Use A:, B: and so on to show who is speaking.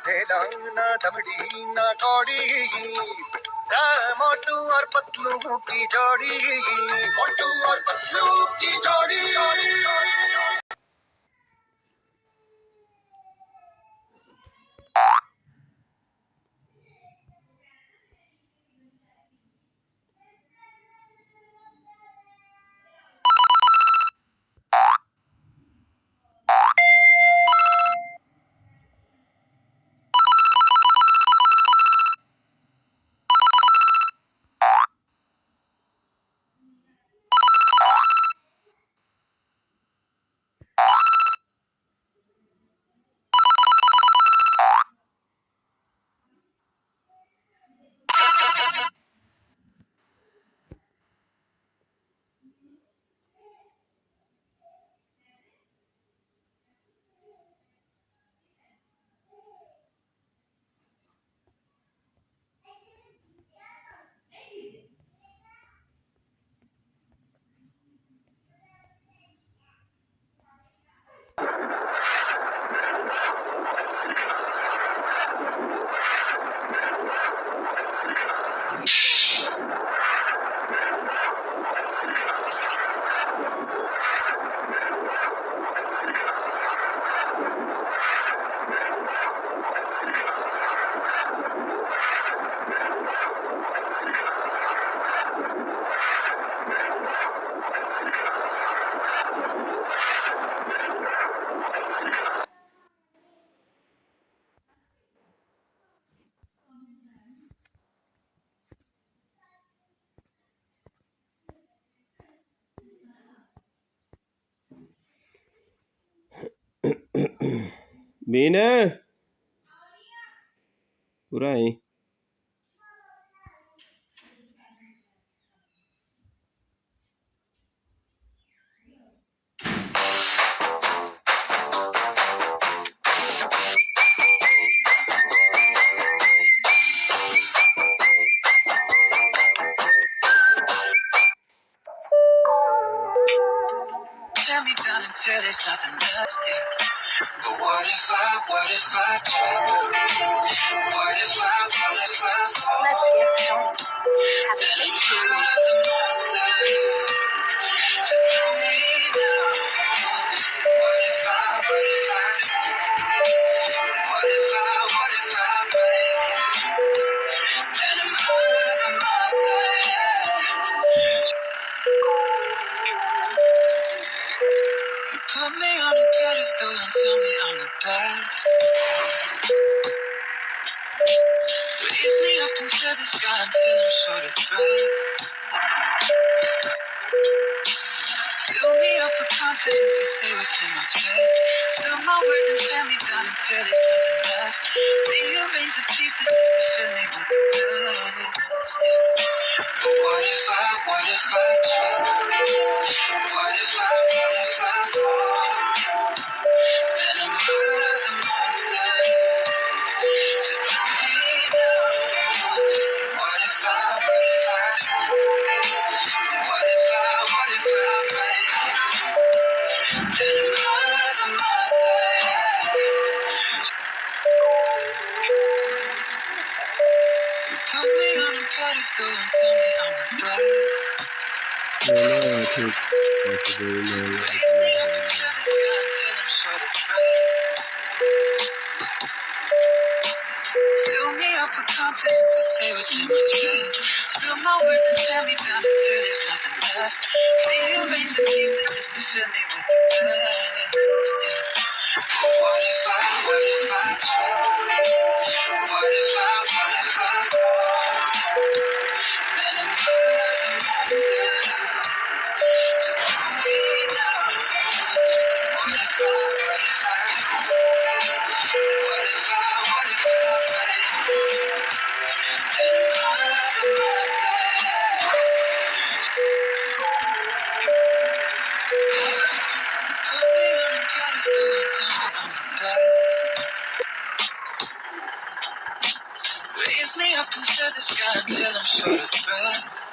A: बथेला ना दमड़ी ना कौड़ी, मोटू और पतलू की जोड़ी, मोटू और पतलू की जोड़ी।
B: Bine. Burayı.
A: Tear me down until there's nothing left, yeah. But what if I try? What if I fall?
C: Let's get started. Have a safe journey.
A: Just tell me now. What if I break? Then I'm out of my sight. Put me on a pedestal and tell me I'm the best. Raise me up into the sky until I'm short of breath. Fill me up with confidence to say what's in my chest. Spill my words and tear me down until there's nothing left. Rearrange the pieces just to fill me with the rest. But what if I try? What if I fall? Then I'm out of my sight. Just tell me now. What if I break? Then I'm out of my sight. Put me on a pedestal and tell me I'm the best. Raise me up into the sky until I'm short of breath. Fill me up with confidence to say what's in my chest. Spill my words and tear me down until there's nothing left. Rearrange the pieces just to fill me with the rest. But what if I try? What if I fall? Then I'm out of my sight. Just tell me now. What if I break? Then I'm out of my sight. Put me on a pedestal and tell me I'm the best. Raise me up into the sky until I'm short of breath.